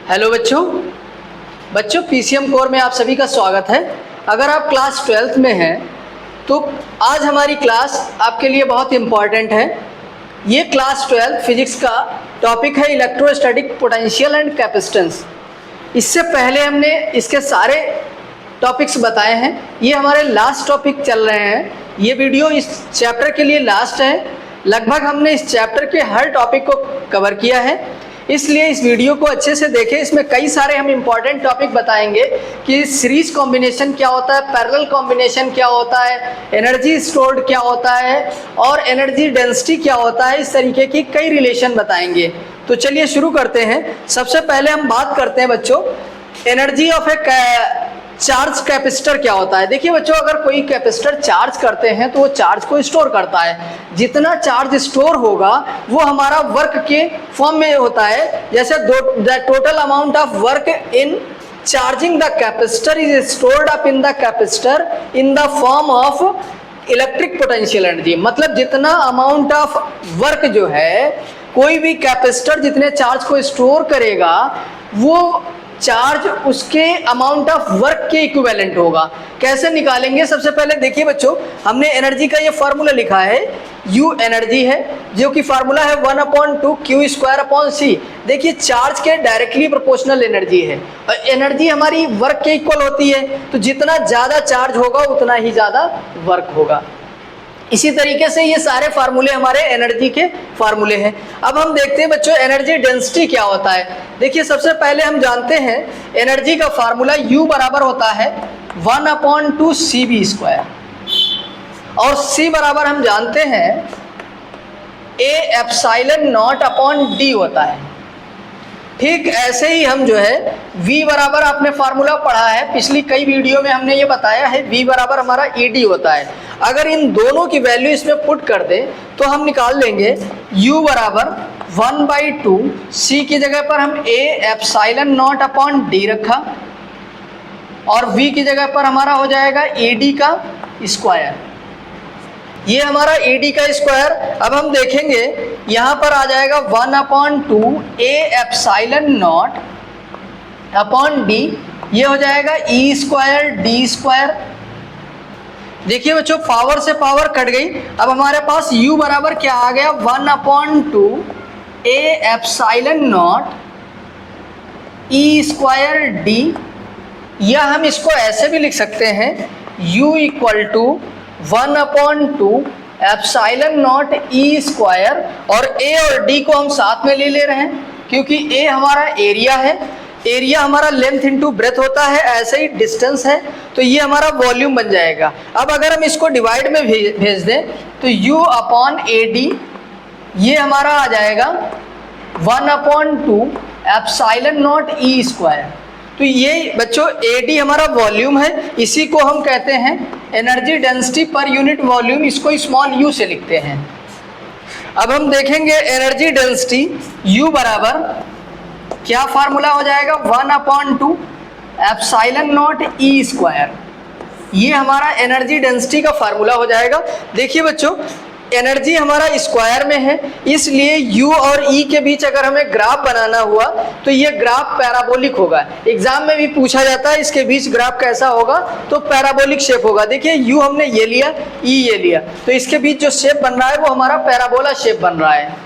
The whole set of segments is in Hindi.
हेलो बच्चों पीसीएम कोर में आप सभी का स्वागत है। अगर आप क्लास 12th में हैं तो आज हमारी क्लास आपके लिए बहुत इम्पॉर्टेंट है। ये क्लास 12 फिजिक्स का टॉपिक है इलेक्ट्रोस्टैटिक पोटेंशियल एंड कैपेसिटेंस। इससे पहले हमने इसके सारे टॉपिक्स बताए हैं, ये हमारे लास्ट टॉपिक चल रहे हैं। ये वीडियो इस चैप्टर के लिए लास्ट है। लगभग हमने इस चैप्टर के हर टॉपिक को कवर किया है, इसलिए इस वीडियो को अच्छे से देखें। इसमें कई सारे हम इम्पॉर्टेंट टॉपिक बताएंगे कि सीरीज कॉम्बिनेशन क्या होता है, पैरेलल कॉम्बिनेशन क्या होता है, एनर्जी स्टोर्ड क्या होता है और एनर्जी डेंसिटी क्या होता है। इस तरीके की कई रिलेशन बताएंगे। तो चलिए शुरू करते हैं। सबसे पहले हम बात करते हैं बच्चों, energy of A charge capacitor क्या होता है। देखिए बच्चों, अगर कोई कैपेसिटर चार्ज करते हैं तो वो चार्ज को स्टोर करता है। जितना चार्ज स्टोर होगा वो हमारा वर्क के फॉर्म में होता है। जैसे the total amount of work in charging the capacitor is stored up in the capacitor in the form of electric potential energy. मतलब जितना अमाउंट ऑफ वर्क जो है, कोई भी कैपेसिटर जितने चार्ज को स्टोर करेगा वो चार्ज उसके अमाउंट ऑफ वर्क के इक्विवेलेंट होगा। कैसे निकालेंगे? सबसे पहले देखिए बच्चों, हमने एनर्जी का ये फार्मूला लिखा है, U एनर्जी है जो कि फार्मूला है 1/2 Q²/C। देखिए चार्ज के डायरेक्टली प्रोपोर्शनल एनर्जी है और एनर्जी हमारी वर्क के इक्वल होती है, तो जितना ज़्यादा चार्ज होगा उतना ही ज़्यादा वर्क होगा। इसी तरीके से ये सारे फार्मूले हमारे एनर्जी के फार्मूले हैं। अब हम देखते हैं बच्चों एनर्जी डेंसिटी क्या होता है। देखिए सबसे पहले हम जानते हैं एनर्जी का फार्मूला U बराबर होता है 1/2 CV² और C बराबर हम जानते हैं A∈0/d होता है। ठीक ऐसे ही हम जो है V बराबर, आपने फार्मूला पढ़ा है पिछली कई वीडियो में, हमने ये बताया है V बराबर हमारा ED होता है। अगर इन दोनों की वैल्यू इसमें पुट कर दें तो हम निकाल लेंगे U बराबर 1/2, C की जगह पर हम A∈0/d रखा और V की जगह पर हमारा हो जाएगा ED का स्क्वायर। ये हमारा ED का स्क्वायर। अब हम देखेंगे यहाँ पर आ जाएगा 1/2 A∈0/d, ये हो जाएगा E²D²। देखिए बच्चों पावर से पावर कट गई। अब हमारे पास U बराबर क्या आ गया 1/2 A∈E²D, या हम इसको ऐसे भी लिख सकते हैं U = 1/2 ε0E²। और A और D को हम साथ में ले रहे हैं क्योंकि A हमारा एरिया है, एरिया हमारा लेंथ इंटू ब्रेथ होता है, ऐसे ही डिस्टेंस है, तो ये हमारा वॉल्यूम बन जाएगा। अब अगर हम इसको डिवाइड में भेज दें तो U/AD ये हमारा आ जाएगा 1/2 ε0E²। तो ये बच्चों AD हमारा वॉल्यूम है, इसी को हम कहते हैं energy density per unit volume, इसको स्मॉल u से लिखते हैं। अब हम देखेंगे एनर्जी डेंसिटी U बराबर क्या फार्मूला हो जाएगा 1/2 ε0E²। ये हमारा एनर्जी डेंसिटी का फार्मूला हो जाएगा। देखिए बच्चों एनर्जी हमारा स्क्वायर में है, इसलिए U और E के बीच अगर हमें ग्राफ बनाना हुआ तो ये ग्राफ पैराबोलिक होगा। एग्जाम में भी पूछा जाता है इसके बीच ग्राफ कैसा होगा, तो पैराबोलिक शेप होगा। देखिए U हमने ये लिया, E ये लिया, तो इसके बीच जो शेप बन रहा है वो हमारा पैराबोला शेप बन रहा है।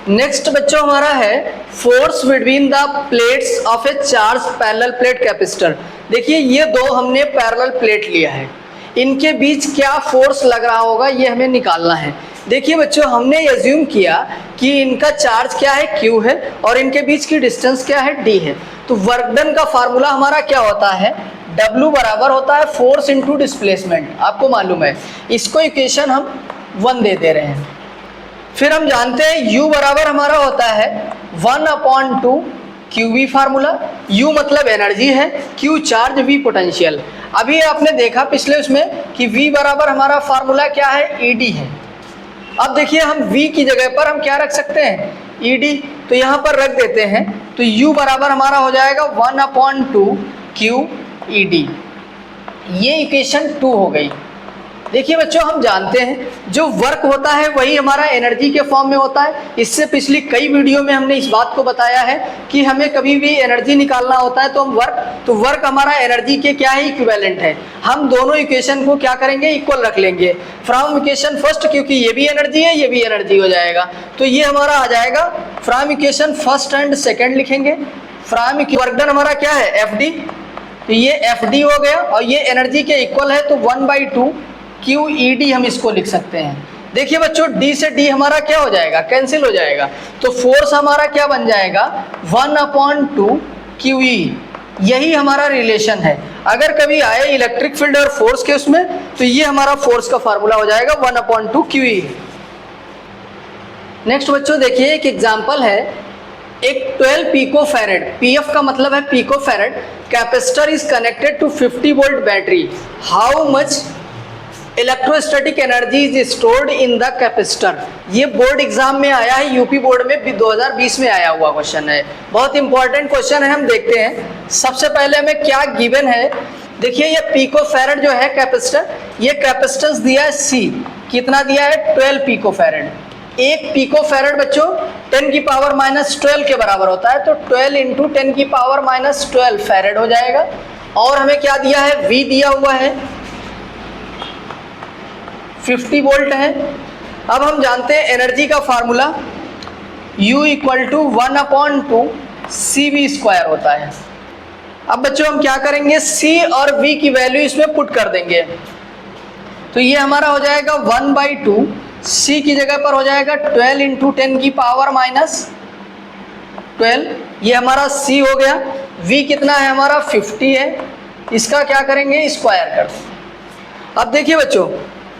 नेक्स्ट बच्चों हमारा है force between the plates of A charge parallel plate capacitor. देखिए ये दो हमने पैरेलल प्लेट लिया है, इनके बीच क्या फोर्स लग रहा होगा ये हमें निकालना है। देखिए बच्चों हमने एज्यूम किया कि इनका चार्ज क्या है Q है और इनके बीच की डिस्टेंस क्या है D है। तो वर्क डन का फार्मूला हमारा क्या होता है, W बराबर होता है फोर्स इंटू डिस्प्लेसमेंट, आपको मालूम है। इसको इक्वेशन हम 1 दे रहे हैं। फिर हम जानते हैं U बराबर हमारा होता है 1/2 QV फार्मूला। U मतलब एनर्जी है, Q चार्ज, V पोटेंशियल। अभी आपने देखा पिछले उसमें कि V बराबर हमारा फार्मूला क्या है, ED है। अब देखिए हम V की जगह पर हम क्या रख सकते हैं, ED, तो यहाँ पर रख देते हैं। तो U बराबर हमारा हो जाएगा 1/2 QED। ये इक्वेशन 2 हो गई। देखिए बच्चों, हम जानते हैं जो वर्क होता है वही हमारा एनर्जी के फॉर्म में होता है। इससे पिछली कई वीडियो में हमने इस बात को बताया है कि हमें कभी भी एनर्जी निकालना होता है तो वर्क हमारा एनर्जी के क्या है, इक्विवेलेंट है। हम दोनों इक्वेशन को क्या करेंगे, इक्वल रख लेंगे फ्रॉम इक्वेशन फर्स्ट, क्योंकि ये भी एनर्जी है ये भी एनर्जी हो जाएगा। तो ये हमारा आ जाएगा from equation first and second लिखेंगे। फ्रॉम वर्क डन हमारा क्या है, एफ डी, तो ये एफ डी हो गया और ये एनर्जी के इक्वल है, तो 1/2 QED हम इसको लिख सकते हैं। देखिए बच्चों, D से D हमारा क्या हो जाएगा, कैंसिल हो जाएगा, तो फोर्स हमारा क्या बन जाएगा, 1/2 QE। यही हमारा रिलेशन है। अगर कभी आए इलेक्ट्रिक फील्ड और फोर्स के उसमें, तो ये हमारा फोर्स का फार्मूला हो जाएगा 1/2 QE। नेक्स्ट बच्चों देखिए, एक एग्जाम्पल है, एक 12 पिकोफैरेड, PF का मतलब है picofarad, capacitor is connected to 50 volt battery. How much electrostatic energy is stored in the capacitor. ये बोर्ड एग्जाम में आया है, यूपी बोर्ड में 2020 में आया हुआ क्वेश्चन है, बहुत इंपॉर्टेंट क्वेश्चन है। हम देखते हैं सबसे पहले हमें क्या गिवन है। देखिए ये पिकोफैरेड जो है कैपेसिटर, ये कैपेसिटेंस दिया है C, कितना दिया है, 12 पिकोफैरेड। एक पिकोफैरेड बच्चों 10 की पावर -12 के बराबर होता है, तो 12 × 10 की पावर -12 फैरेड हो जाएगा। और हमें क्या दिया है, V दिया हुआ है, 50 वोल्ट है। अब हम जानते हैं एनर्जी का फार्मूला U = 1/2 CV² होता है। अब बच्चों हम क्या करेंगे, C और V की वैल्यू इसमें पुट कर देंगे, तो ये हमारा हो जाएगा 1/2, C की जगह पर हो जाएगा 12 × 10 की पावर -12, ये हमारा C हो गया। V कितना है हमारा, 50 है, इसका क्या करेंगे, स्क्वायर कर देंगे। अब देखिए बच्चों,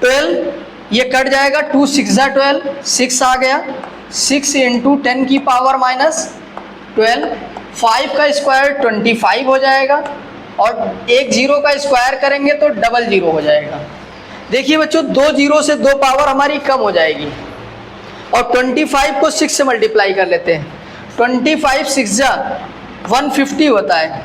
12 ये कट जाएगा, 2 × 6 = 12, 6 आ गया, 6 × 10 की पावर -12, 5 का स्क्वायर 25 हो जाएगा, और एक 0 का स्क्वायर करेंगे तो 00 हो जाएगा। देखिए बच्चों, 2 0 से 2 पावर हमारी कम हो जाएगी, और 25 को 6 से मल्टीप्लाई कर लेते हैं, 25 6 जा 150 होता है,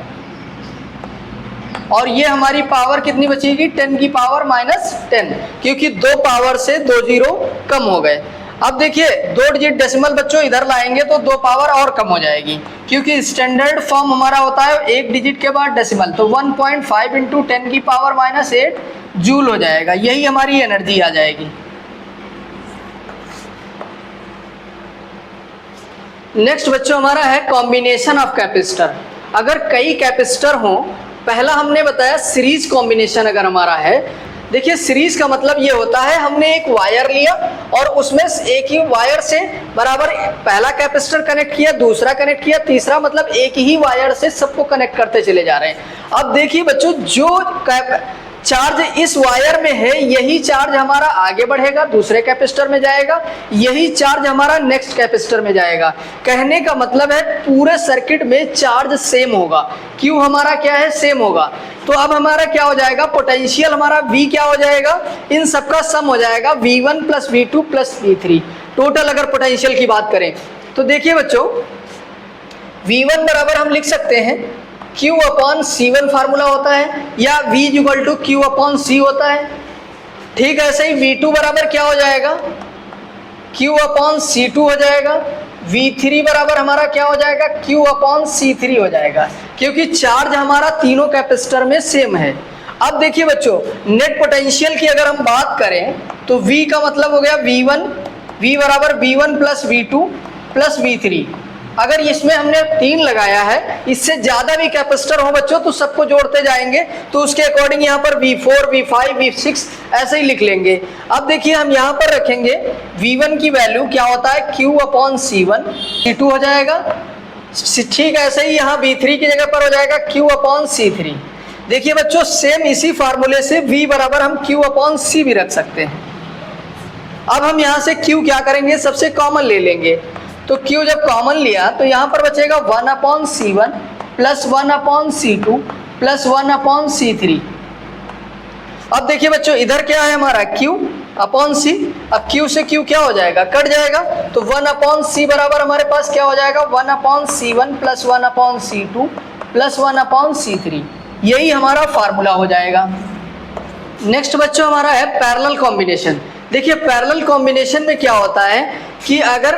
और ये हमारी पावर कितनी बचेगी, 10 की पावर -10, क्योंकि 2 पावर से 2 0 कम हो गए। अब देखिए 2 डिजिट डेसिमल बच्चों इधर लाएंगे तो 2 पावर और कम हो जाएगी, क्योंकि स्टैंडर्ड फॉर्म हमारा होता है 1 डिजिट के बाद डेसिमल, तो 1.5 × 10 की पावर -8 जूल हो जाएगा। यही हमारी एनर्जी आ जाएगी। नेक्स्ट बच्चों हमारा है कॉम्बिनेशन ऑफ कैपेसिटर। अगर कई कैपेसिटर हों, पहला हमने बताया सीरीज कॉम्बिनेशन अगर हमारा है। देखिए सीरीज का मतलब ये होता है, हमने एक वायर लिया और उसमें एक ही वायर से बराबर पहला कैपेसिटर कनेक्ट किया, दूसरा कनेक्ट किया, तीसरा, मतलब एक ही वायर से सबको कनेक्ट करते चले जा रहे हैं। अब देखिए बच्चों, जो चार्ज इस वायर में है यही चार्ज हमारा आगे बढ़ेगा, दूसरे कैपेसिटर में जाएगा, यही चार्ज हमारा नेक्स्ट कैपेसिटर में जाएगा। कहने का मतलब है पूरे सर्किट में चार्ज सेम होगा, क्यों हमारा क्या है, सेम होगा। तो अब हमारा क्या हो जाएगा, पोटेंशियल हमारा V क्या हो जाएगा, इन सबका सम हो जाएगा, V1 + V2 + V3 टोटल। अगर पोटेंशियल की बात करें तो देखिए बच्चों, V1 बराबर हम लिख सकते हैं Q/C1 फार्मूला होता है, या V = Q/C होता है। ठीक है, ऐसे ही V2 बराबर क्या हो जाएगा, Q/C2 हो जाएगा। V3 बराबर हमारा क्या हो जाएगा, Q/C3 हो जाएगा, क्योंकि चार्ज हमारा तीनों कैपेसिटर में सेम है। अब देखिए बच्चों, नेट पोटेंशियल की अगर हम बात करें तो V का मतलब हो गया V1, V बराबर V1 + V2 + V3। अगर इसमें हमने 3 लगाया है, इससे ज़्यादा भी कैपेसिटर हो बच्चों तो सबको जोड़ते जाएंगे, तो उसके अकॉर्डिंग यहाँ पर V4, V5, V6 ऐसे ही लिख लेंगे। अब देखिए हम यहाँ पर रखेंगे V1 की वैल्यू क्या होता है, Q/C1, C2 हो जाएगा। ठीक ऐसे ही यहाँ V3 की जगह पर हो जाएगा Q/C3। देखिए बच्चों, सेम इसी फार्मूले से V बराबर हम Q/C भी रख सकते हैं। अब हम यहाँ से Q क्या करेंगे, सबसे कॉमन ले लेंगे, तो Q जब कॉमन लिया तो यहाँ पर बचेगा 1/C1 + 1/C2 + 1/C3। अब देखिए बच्चों, इधर क्या है हमारा Q/C, अब Q से Q क्या हो जाएगा, कट जाएगा, तो 1/C बराबर हमारे पास क्या हो जाएगा, 1/C1 + 1/C2 + 1/C3। यही हमारा फार्मूला हो जाएगा। नेक्स्ट बच्चों हमारा है पैरेलल कॉम्बिनेशन। देखिए पैरेलल कॉम्बिनेशन में क्या होता है कि अगर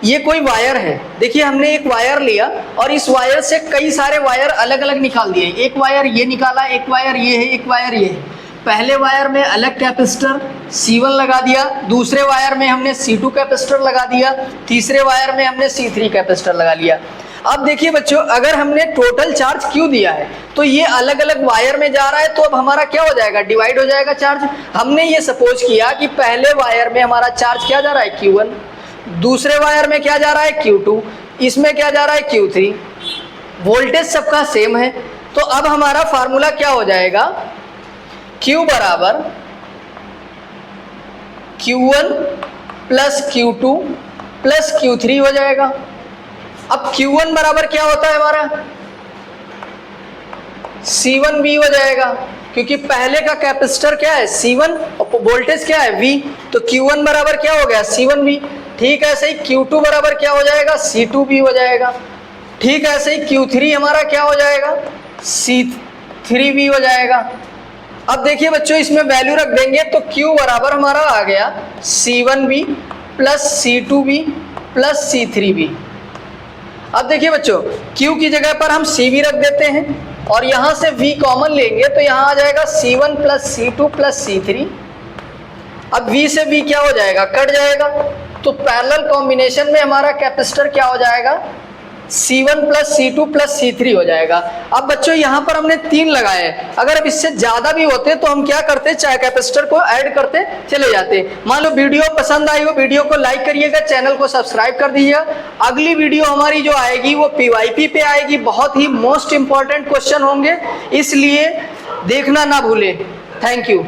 ये कोई वायर है, देखिए हमने एक वायर लिया और इस वायर से कई सारे वायर अलग अलग निकाल दिए। एक वायर ये निकाला, एक वायर ये है, एक वायर ये है। पहले वायर में अलग कैपेसिटर C1 लगा दिया, दूसरे वायर में हमने C2 कैपेसिटर लगा दिया, तीसरे वायर में हमने C3 कैपेसिटर लगा लिया। अब देखिए बच्चों, अगर हमने टोटल चार्ज Q दिया है तो ये अलग अलग वायर में जा रहा है, तो अब हमारा क्या हो जाएगा, डिवाइड हो जाएगा चार्ज। हमने ये सपोज किया कि पहले वायर में हमारा चार्ज क्या जा रहा है Q1, दूसरे वायर में क्या जा रहा है Q2, इसमें क्या जा रहा है Q3। वोल्टेज सबका सेम है, तो अब हमारा फार्मूला क्या हो जाएगा, Q बराबर Q1 plus Q2 plus Q3 हो जाएगा। अब Q1 बराबर क्या होता है हमारा, C1V हो जाएगा, क्योंकि पहले का कैपेसिटर क्या है C1 और वोल्टेज क्या है V, तो Q1 बराबर क्या हो गया C1V। ठीक ऐसे ही Q2 बराबर क्या हो जाएगा C2V हो जाएगा। ठीक ऐसे ही Q3 हमारा क्या हो जाएगा C3V हो जाएगा। अब देखिए बच्चों, इसमें वैल्यू रख देंगे तो Q बराबर हमारा आ गया C1V plus C2V plus C3V। अब देखिए बच्चों, Q की जगह पर हम CV रख देते हैं और यहाँ से V कॉमन लेंगे तो यहाँ आ जाएगा C1 plus C2 plus C3। अब V से V क्या हो जाएगा, कट जाएगा, तो पैरेलल कॉम्बिनेशन में हमारा कैपेसिटर क्या हो जाएगा, C1 plus C2 plus C3 हो जाएगा। अब बच्चों यहाँ पर हमने 3 लगाए, अगर अब इससे ज़्यादा भी होते तो हम क्या करते, चाहे कैपेसिटर को ऐड करते चले जाते। मान लो वीडियो पसंद आई हो, वीडियो को लाइक करिएगा, चैनल को सब्सक्राइब कर दीजिएगा। अगली वीडियो हमारी जो आएगी वो PYP पे आएगी, बहुत ही मोस्ट इंपॉर्टेंट क्वेश्चन होंगे, इसलिए देखना ना भूलें। Thank you.